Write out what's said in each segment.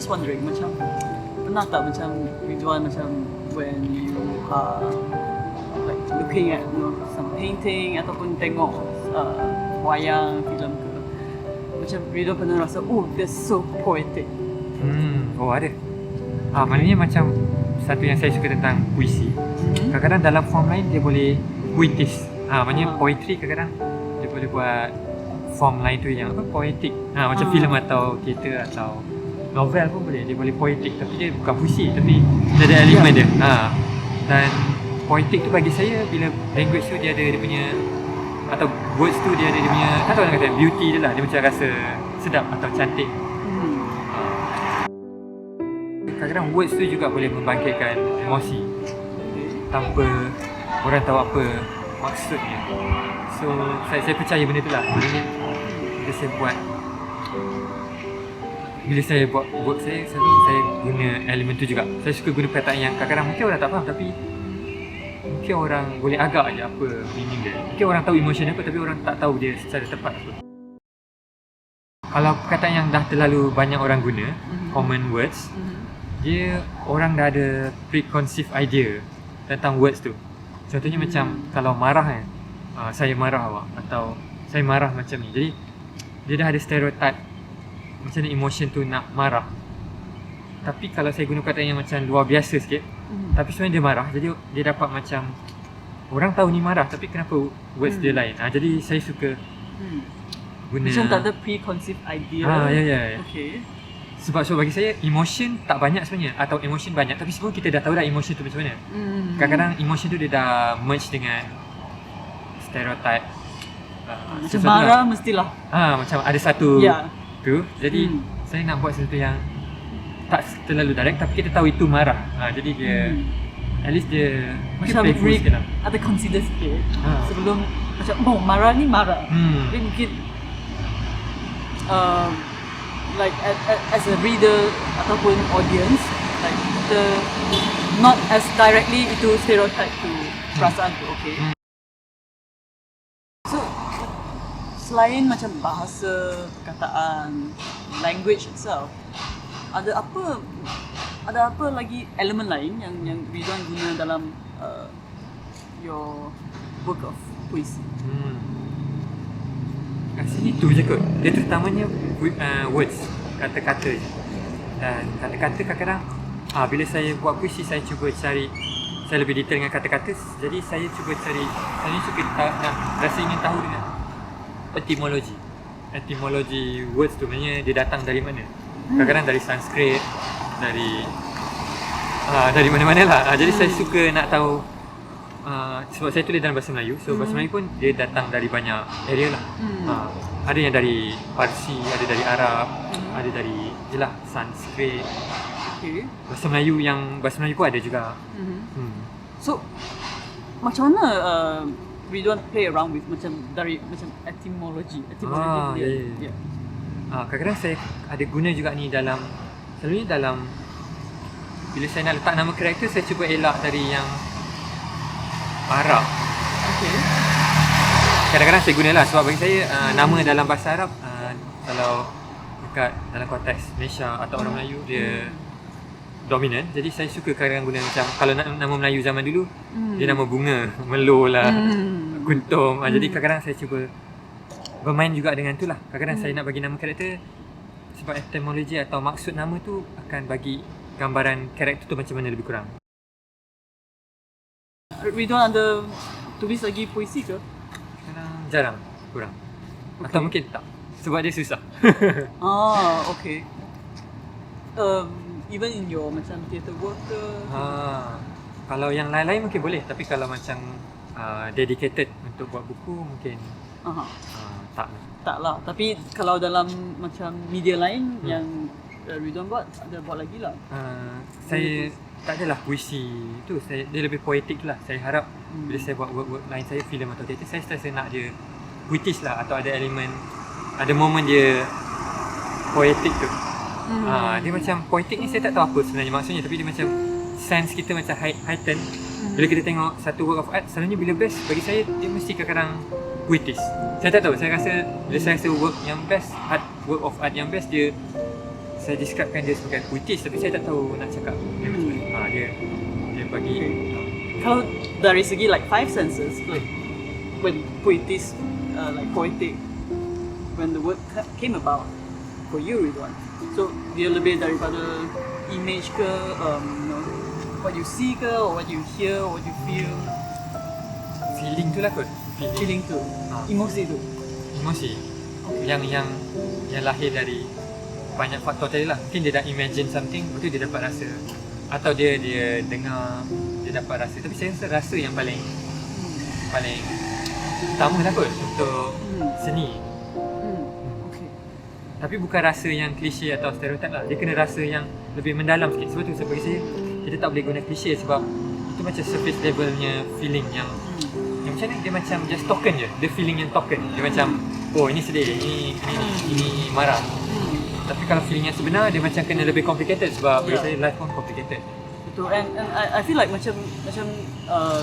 just wondering, macam pernah tak macam Ridwan macam when you are like looking at some painting ataupun tengok wayang, filem ke, macam Ridwan pernah rasa that's so poetic. Oh ada. Maknanya macam satu yang saya suka tentang puisi, kadang-kadang dalam form lain dia boleh puitis. Maknanya poetry kadang-kadang dia boleh buat form lain tu yang apa, poetic. Macam filem atau teater atau novel pun boleh, dia boleh poetic tapi dia bukan puisi, tapi dia ada elemen dia. Dan poetic tu bagi saya bila language tu dia ada dia punya, atau words tu dia ada dia punya, tak tahu nak kata beauty dia lah, dia macam rasa sedap atau cantik. Kadang-kadang words tu juga boleh membangkitkan emosi tanpa orang tahu apa maksudnya. So saya percaya benda tu lah. Maknanya bila saya buat work saya guna elemen tu juga. Saya suka guna perkataan yang kadang-kadang mungkin orang tak faham, tapi mungkin orang boleh agak je apa meaning dia. Mungkin orang tahu emotion apa, tapi orang tak tahu dia secara tepat apa. Kalau perkataan yang dah terlalu banyak orang guna, common words, dia orang dah ada preconceived idea tentang words tu. Contohnya macam kalau marah kan, saya marah awak, atau saya marah macam ni. Jadi dia dah ada stereotype macam mana emotion tu nak marah. Tapi kalau saya guna perkataan yang macam luar biasa sikit, tapi sebenarnya dia marah, jadi dia dapat macam orang tahu ni marah, tapi kenapa words dia lain. Jadi saya suka guna Macam tak ada preconceived idea. Ya. Okay. Sebab bagi saya emotion tak banyak sebenarnya, atau emotion banyak, tapi semua kita dah tahu dah emotion tu macam mana. Kadang-kadang emotion tu dia dah merge dengan stereotype. Macam marah mestilah. Macam ada satu tu. Jadi saya nak buat sesuatu yang tak terlalu direct, tapi kita tahu itu marah. Jadi dia at least dia macam playful sikit lah. ada consider sikit sebelum macam marah ni marah. Dia mungkin like as a reader ataupun audience, like kita not as directly itu stereotype tu perasaan tu. Okay. So selain macam bahasa, perkataan, language itself, ada apa lagi elemen lain yang Ridwan guna dalam your work of puisi? Kat sini tu je kot. Dia terutamanya words, kata-kata je. Dan kata-kata kadang-kadang bila saya buat puisi, saya cuba cari, saya lebih detail dengan kata-kata. Jadi saya cuba cari, saya suka nak rasa ingin tahu dengan etimologi words tu, maknanya dia datang dari mana. Kadang-kadang dari Sanskrit, dari mana-mana lah. Jadi saya suka nak tahu, sebab saya tulis dalam bahasa Melayu, so bahasa Melayu pun dia datang dari banyak area lah. Ada yang dari Parsi, ada dari Arab, ada dari Sanskrit. Okay. Bahasa Melayu pun ada juga. So macam mana Ridwan play around with macam etymology dia? Kadang-kadang saya ada guna juga ni selalunya dalam bila saya nak letak nama karakter, saya cuba elak dari yang Arab. Okay. Kadang-kadang saya gunalah sebab bagi saya nama dalam bahasa Arab, kalau dekat dalam konteks Malaysia atau orang Melayu, dia dominan. Jadi saya suka kadang-kadang guna macam kalau nama Melayu zaman dulu, dia nama bunga, melo lah, kuntum. Jadi kadang-kadang saya cuba bermain juga dengan tu lah. Kadang-kadang saya nak bagi nama karakter, sebab etymologi atau maksud nama tu akan bagi gambaran karakter tu macam mana lebih kurang. Ridwan ada tulis lagi puisi ke? Jarang, kurang. Atau mungkin tak, sebab dia susah. Okay. Even in your macam theatre work ke? Kalau yang lain-lain mungkin boleh, tapi kalau macam dedicated untuk buat buku mungkin tak lah. Tapi kalau dalam macam media lain yang Ridwan buat, ada buat lagi lah. Saya tak adalah puisi tu, dia lebih poetik lah. Saya harap bila saya buat work lain saya, filem atau teater, saya sentiasa nak dia puitis lah, atau ada elemen, ada momen dia poetik tu. Dia macam poetik ni saya tak tahu apa sebenarnya maksudnya, tapi dia macam sense kita macam heighten. Bila kita tengok satu work of art, selalunya bila best bagi saya, dia mesti kadang-kadang puitis. Saya tak tahu, saya rasa bila saya rasa work yang best, work of art yang best, dia saya describekan dia sebagai puitis, tapi saya tak tahu nak cakap dia macam mana. Dia bagi Kalau dari segi like five senses, like when poetis, like poetic, when the word came about for you, Ridwan, so dia lebih daripada image ke, you know, what you see ke, or what you hear, or what you feel, feeling tu lah kot. feeling tu, emosi tu. Emosi yang lahir dari banyak faktor tadi lah. Mungkin dia dah imagine something, betul dia dapat rasa, atau dia dengar, dia dapat rasa. Tapi saya rasa yang paling utama lah kot untuk seni. Okay. Tapi bukan rasa yang klise atau stereotip lah. Dia kena rasa yang lebih mendalam sikit. Sebab tu bagi saya, kita tak boleh guna klise sebab itu macam surface levelnya feeling yang macam ni, dia macam just token je. Dia feeling yang token. Dia macam, oh ini sedih, ini marah. Tapi kalau feeling yang sebenar, dia macam kena lebih complicated sebab bagi saya life pun complicated. Betul, and I feel like macam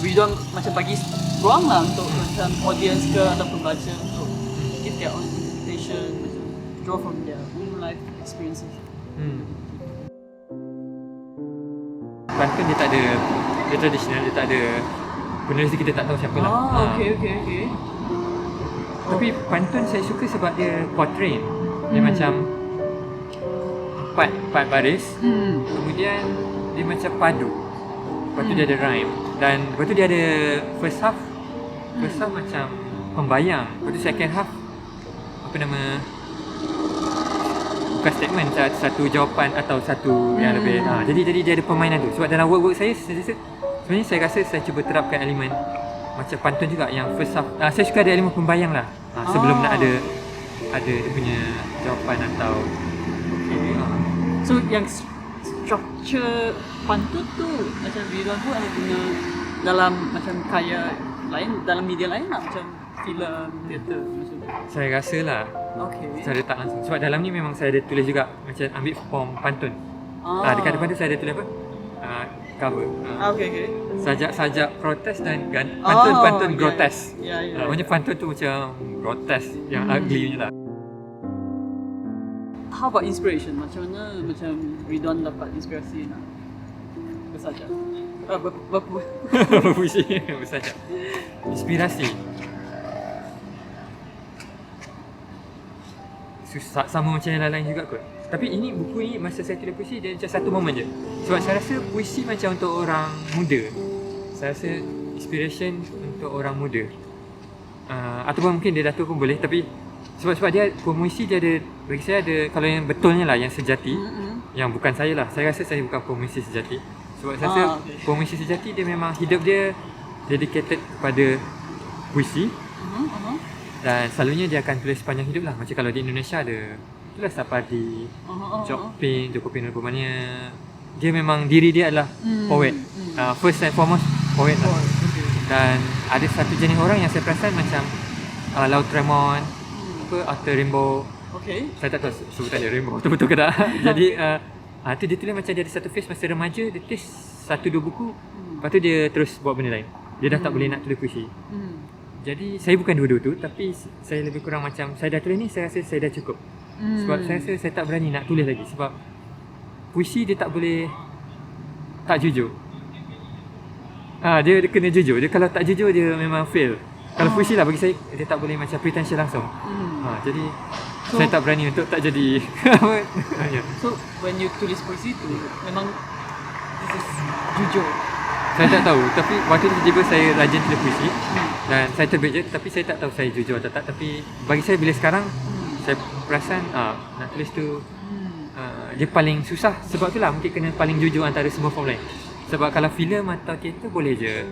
Ridwan macam bagi ruang lah untuk macam audience ke atau pembaca untuk give their own interpretation, macam draw from their own life experiences. Pantun dia tak ada, dia tradisional, dia tak ada penulis kita tak tahu siapa lah. Okay. Tapi pantun saya suka sebab dia quatrain. Dia macam empat baris. Kemudian dia macam padu. Lepas tu dia ada rhyme. Dan lepas tu dia ada first half macam pembayang. Lepas tu second half apa nama, bukan statement, satu jawapan atau satu yang lebih. Jadi dia ada permainan tu. Sebab dalam work saya sebenarnya saya rasa saya cuba terapkan elemen macam pantun juga yang first half. Saya suka ada elemen pembayang lah. Sebelum nak ada dia punya jawapan atau So yang structure pantun tu macam Ridwan tu ada guna dalam macam karya lain, dalam media lain lah, macam filem, teater macam tu. saya rasa lah secara tak langsung. Sebab dalam ni memang saya ada tulis juga macam ambil form pantun. Dekat depan tu saya ada tulis apa? Cover. Okay. Sajak protes dan pantun grotes. Ya. Maksudnya pantun tu macam grotes yang ugly punya lah. How about inspiration? Macam mana macam Ridwan dapat inspirasi nak bersajak? Berpuisi, bersajak. Inspirasi. Susah, sama macam yang lain juga kot. Tapi ini buku ni masa saya tulis puisi dia macam satu momen je. Sebab saya rasa puisi macam untuk orang muda. Saya rasa inspiration untuk orang muda. Ataupun mungkin dia dah tua pun boleh, tapi sebab dia pemuisi dia ada, bagi saya ada, kalau yang betulnya lah, yang sejati, yang bukan saya lah. Saya rasa saya bukan pemuisi sejati. Sebab saya rasa pemuisi sejati dia memang hidup dia dedicated kepada puisi. Dan selalunya dia akan tulis sepanjang hidup lah. Macam kalau di Indonesia ada itulah Sapardi, Joko Pinurbomannya. Dia memang diri dia adalah poet. First and foremost poet lah. Dan ada satu jenis orang yang saya perasan macam Laut Tremont, Arthur Rimbaud. Saya tak tahu sebutan dia Rimbaud betul-betul ke tak. Jadi tu dia tulis macam dia ada satu phase masa remaja, dia tulis 1-2 buku. Lepas tu dia terus buat benda lain. Dia dah tak boleh nak tulis puisi. Jadi saya bukan dua-dua tu, tapi saya lebih kurang macam saya dah tulis ni, saya rasa saya dah cukup. Sebab saya rasa saya tak berani nak tulis lagi. Sebab puisi dia tak boleh tak jujur. Dia kena jujur. Dia kalau tak jujur dia memang fail. Kalau puisi lah bagi saya dia tak boleh macam pretentious langsung. Jadi saya tak berani untuk tak jadi. So when you tulis puisi tu memang this is jujur. Saya tak tahu, tapi waktu tu tiba-tiba saya rajin tulis puisi dan saya terbit je, tapi saya tak tahu saya jujur atau tak. Tapi bagi saya bila sekarang saya perasan nak tulis tu dia paling susah. Sebab tu lah mungkin kena paling jujur antara semua form lain. Sebab kalau filem atau teater boleh je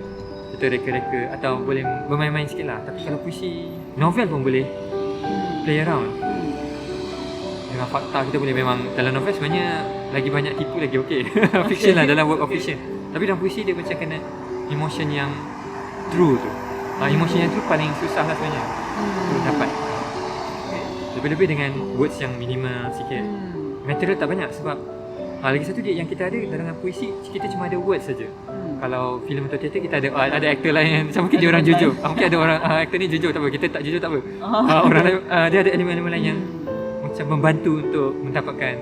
kita reka-reka atau boleh bermain-main sikit lah. Tapi kalau puisi, novel pun boleh play around dengan fakta. Kita boleh memang dalam novel sebenarnya lagi banyak tipu lagi okey. Fiction lah, dalam work of fiction. Tapi dalam puisi dia macam kena emotion yang true tu. Emotion yang true paling susah lah sebenarnya tu dapat. Lebih-lebih dengan words yang minimal sikit. Material tak banyak sebab lagi satu dia yang kita ada dalam puisi, kita cuma ada words saja. Kalau filem atau teater kita ada aktor lain macam mungkin dia orang jujur. Mungkin ada orang aktor ni jujur tak apa, kita tak jujur tak apa. Orang lain dia ada elemen-elemen lain yang macam membantu untuk mendapatkan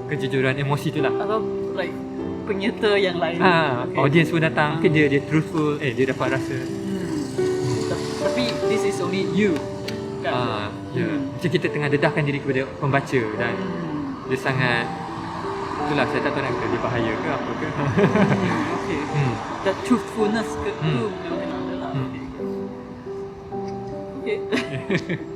kejujuran emosi tu lah. Atau like penyerta yang lain. Okay. Audience pun datang, mungkin dia truthful, dia dapat rasa. Tapi this is only you. Kan? Macam kita tengah dedahkan diri kepada pembaca dan dia sangat, itulah saya tak tahu nak kata dia bahaya ke apa ke. Okay. That truthfulness ke tu memang ada lah. Okay.